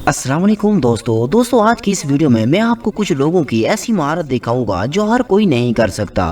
अस्सलाम वालेकुम दोस्तों आज की इस वीडियो में मैं आपको कुछ लोगों की ऐसी महारत दिखाऊंगा जो हर कोई नहीं कर सकता।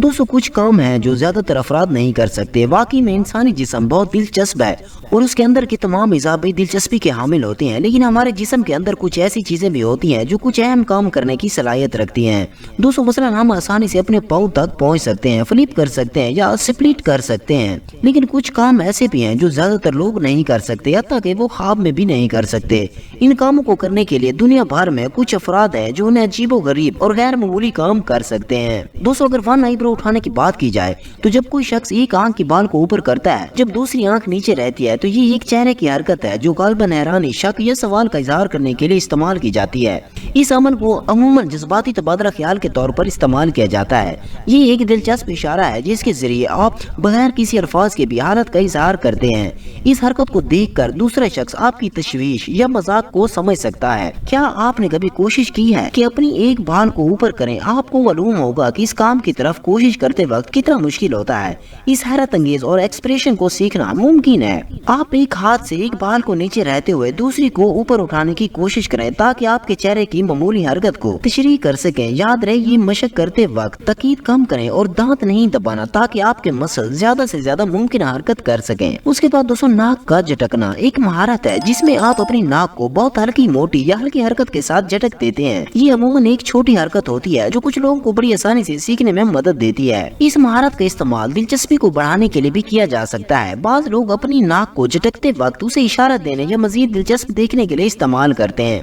दोस्तों कुछ काम है जो ज्यादातर अफराद नहीं कर सकते। वाकई में इंसानी जिस्म बहुत दिलचस्प है और उसके अंदर की तमाम अज़ा भी दिलचस्पी के हामिल होते हैं, लेकिन हमारे जिस्म के अंदर कुछ ऐसी चीजें भी होती हैं जो कुछ अहम काम करने की सलाहियत रखती हैं। दोस्तों मसलन हम आसानी से अपने पाँव तक पहुंच सकते हैं, फ्लिप कर सकते हैं या स्प्लिट कर सकते हैं, लेकिन कुछ काम ऐसे भी हैं जो ज्यादातर लोग नहीं कर सकते, हत्ता कि वो ख्वाब में भी नहीं कर सकते। इन कामों को करने के लिए दुनिया भर में कुछ अफराद हैं जो उन्हें अजीबोगरीब और गैर मामूली काम कर सकते हैं। दोस्तों अगर वन आईब्रो उठाने की बात की जाए तो जब कोई शख्स एक आंख के बाल को ऊपर करता है जब दूसरी आंख नीचे रहती है तो ये एक चेहरे की हरकत है जो गालिबन हैरानी, शक या सवाल का इजहार करने के लिए इस्तेमाल की जाती है। इस अमल को अमूमन जज्बाती तबादला ख्याल के तौर पर इस्तेमाल किया जाता है। ये एक दिलचस्प इशारा है जिसके जरिए आप बगैर किसी अल्फाज के भी हालत का इजहार करते हैं। इस हरकत को देखकर दूसरा शख्स आपकी तशवीश या मजाक को समझ सकता है। क्या आपने कभी कोशिश की है कि अपनी एक बाल को ऊपर करें? आपको मालूम होगा कि इस काम की तरफ कोशिश करते वक्त कितना मुश्किल होता है। इस हैरत अंगेज और एक्सप्रेशन को सीखना मुमकिन है। आप एक हाथ से एक बाल को नीचे रहते हुए दूसरी को ऊपर उठाने की कोशिश करें ताकि आपके चेहरे की मामूली हरकत को तशरीह कर सकें। याद रहे ये मशक करते वक्त तकीद कम करें और दांत नहीं दबाना ताकि आपके मसल ज्यादा से ज्यादा मुमकिन हरकत कर सकें। उसके बाद दोस्तों नाक का झटकना एक महारत है जिसमें आप अपनी नाक को बहुत हल्की, मोटी या हल्की हरकत के साथ झटक देते हैं। ये अमूमन एक छोटी हरकत होती है जो कुछ लोगों को बड़ी आसानी से सीखने में मदद देती है। इस महारत का इस्तेमाल दिलचस्पी को बढ़ाने के लिए भी किया जा सकता है। बाज़ लोग अपनी नाक को झटकते वक्त उसे इशारा देने या मजीद दिलचस्प देखने के लिए इस्तेमाल करते हैं।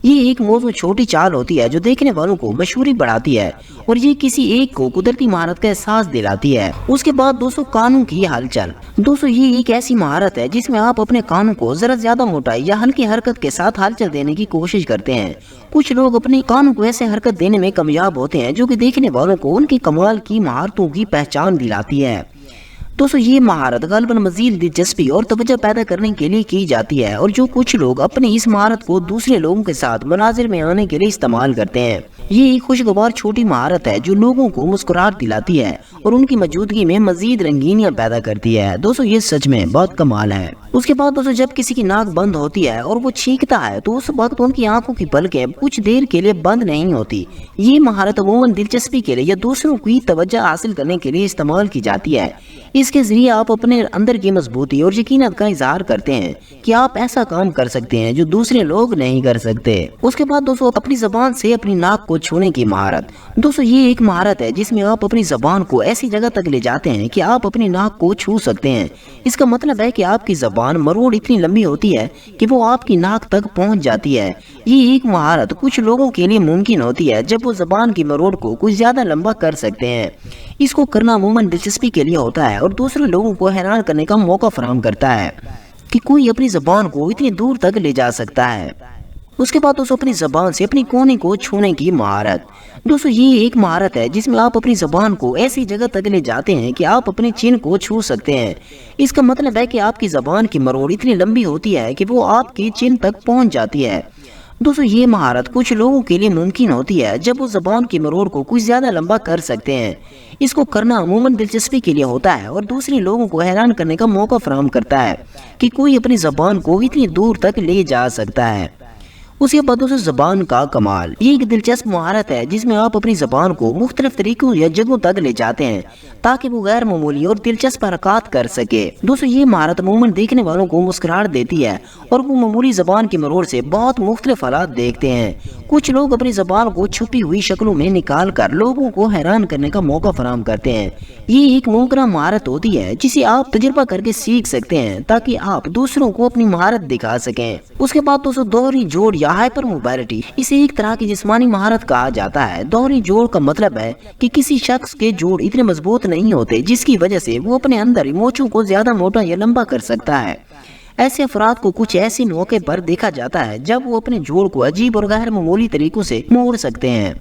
ये एक मौजूद छोटी चाल होती है जो देखने वालों को मशहूरी बढ़ाती है और ये किसी एक को कुदरती महारत का एहसास दिलाती है। उसके बाद दोस्तों कानों की हलचल। दोस्तों ये एक ऐसी महारत है जिसमें आप अपने कानों को जरा ज्यादा मोटाई या हल्की हरकत के साथ हलचल देने की कोशिश करते हैं। कुछ लोग अपने कानों को ऐसे हरकत देने में कामयाब होते हैं जो कि देखने वालों को उनकी कमाल की महारतों की पहचान दिलाती है। दोस्तों ये महारत गालिबन मजीद दिलचस्पी और तवज्जो पैदा करने के लिए की जाती है और जो कुछ लोग अपनी इस महारत को दूसरे लोगों के साथ मनाजिर में आने के लिए इस्तेमाल करते हैं। ये एक खुशगवार छोटी महारत है जो लोगों को मुस्कुराहट दिलाती है और उनकी मौजूदगी में मजीद रंगीनियां पैदा करती है। दोस्तों ये सच में बहुत कमाल है। उसके बाद दोस्तों जब किसी की नाक बंद होती है और वो छींकता है तो उस वक्त उनकी आंखों की पलकें कुछ देर के लिए बंद नहीं होती। ये महारत अमूमन दिलचस्पी के लिए या दूसरों की तवज्जो हासिल करने के लिए इस्तेमाल की जाती है। इसके जरिए आप अपने अंदर की मजबूती और यकीनत का इजहार करते हैं कि आप ऐसा काम कर सकते हैं जो दूसरे लोग नहीं कर सकते। उसके बाद दोस्तों अपनी जबान से अपनी नाक को छूने की महारत। दोस्तों ये एक महारत है जिसमें आप अपनी जबान को ऐसी जगह तक ले जाते हैं कि आप अपनी नाक को छू सकते हैं। इसका मतलब है कि आपकी जबान मरोड़ इतनी लंबी होती है कि वो आपकी नाक तक पहुंच जाती है। ये एक महारत कुछ लोगों के लिए मुमकिन होती है जब वो जबान की मरोड़ को कुछ ज्यादा लंबा कर सकते हैं। इसको करना अमूमन दिलचस्पी के लिए होता है और दूसरे लोगों को हैरान करने का मौका फराहम करता है कि कोई अपनी जबान को इतनी दूर तक ले जा सकता है। उसके बाद दोस्तों अपनी जबान से अपनी कोने को छूने की महारत। दोस्तों ये एक महारत है जिसमें आप अपनी जबान को ऐसी जगह तक ले जाते हैं कि आप अपने चिन को छू सकते हैं। इसका मतलब है कि आपकी जबान की मरोड़ इतनी लंबी होती है कि वो आपकी चिन तक पहुंच जाती है। दोस्तों ये महारत कुछ लोगों के लिए मुमकिन होती है जब वो जबान की मरोड़ को कुछ ज्यादा लंबा कर सकते हैं। इसको करना अमूमन दिलचस्पी के लिए होता है और दूसरे लोगों को हैरान करने का मौका फराहम करता है कि कोई अपनी जबान को इतनी दूर तक ले जा सकता है। उसके बाद दोस्तों जबान का कमाल। ये एक दिलचस्प महारत है जिसमें आप अपनी जबान को मुख्तलिफ तरीकों या जगहों तक ले जाते हैं ताकि वो गैर मामूली और दिलचस्प हरकत कर सके। दोस्तों ये महारत अमूमन देखने वालों को मुस्कुराहट देती है और वो मामूली जबान की मरोड़ से बहुत मुख्तलिफ हालात देखते हैं। कुछ लोग अपनी जबान को छुपी हुई शक्लों में निकाल कर लोगों को हैरान करने का मौका फराहम करते हैं। ये एक मुमकिन महारत होती है जिसे आप तजुर्बा करके सीख सकते हैं ताकि आप दूसरों को अपनी महारत दिखा सकें। उसके बाद दोस्तों दोहरी जोड़ या हाइपर मोबाइलिटी। इसे एक तरह की जिस्मानी महारत कहा जाता है। दोहरी जोड़ का मतलब है कि किसी शख्स के जोड़ इतने मजबूत नहीं होते जिसकी वजह से वो अपने अंदर मोचों को ज्यादा मोटा या लंबा कर सकता है। ऐसे अफराद को कुछ ऐसे मौके पर देखा जाता है जब वो अपने जोड़ को अजीब और गैर मामूली तरीकों से मोड़ सकते हैं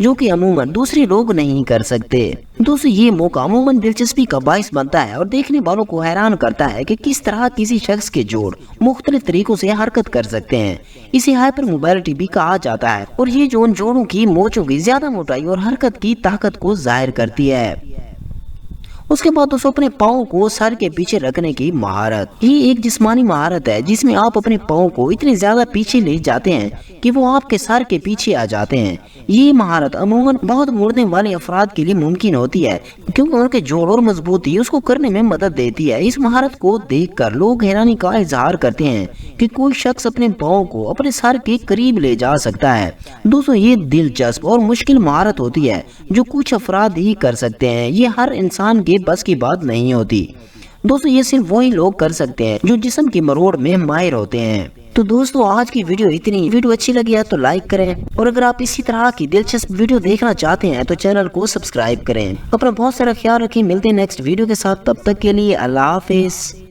जो कि अमूमन दूसरे लोग नहीं कर सकते। दोस्तों ये मौका अमूमन दिलचस्पी का बाइस बनता है और देखने वालों को हैरान करता है कि किस तरह किसी शख्स के जोड़ मुख्तलिफ तरीकों से हरकत कर सकते हैं। इसे हाइपर मोबाइलिटी भी कहा जाता है और ये जो उन जोड़ों की मोचों की ज्यादा मोटाई और हरकत की ताकत को जाहिर करती है। उसके बाद दोस्तों अपने पाँव को सर के पीछे रखने की महारत, ये एक जिस्मानी महारत है जिसमें आप अपने पाँव को इतने ज्यादा पीछे ले जाते हैं कि वो आपके सर के पीछे आ जाते हैं। ये महारत अमूमन बहुत मुड़ने वाले अफराद के लिए मुमकिन होती है क्योंकि उनके जोड़ और मजबूती उसको करने में मदद देती है। इस महारत को देखकर लोग हैरानी का इजहार करते हैं कि कोई शख्स अपने पाँव को अपने सर के करीब ले जा सकता है। दोस्तों ये दिलचस्प और मुश्किल महारत होती है जो कुछ अफराद ही कर सकते हैं, ये हर इंसान के बस की बात नहीं होती। दोस्तों ये सिर्फ वही लोग कर सकते हैं जो जिस्म की मरोड़ में माहिर होते हैं। तो दोस्तों आज की वीडियो अच्छी लगी है तो लाइक करें, और अगर आप इसी तरह की दिलचस्प वीडियो देखना चाहते हैं तो चैनल को सब्सक्राइब करें। अपना बहुत सारा ख्याल रखें, मिलते हैं नेक्स्ट वीडियो के साथ, तब तक के लिए अल्लाह हाफिज।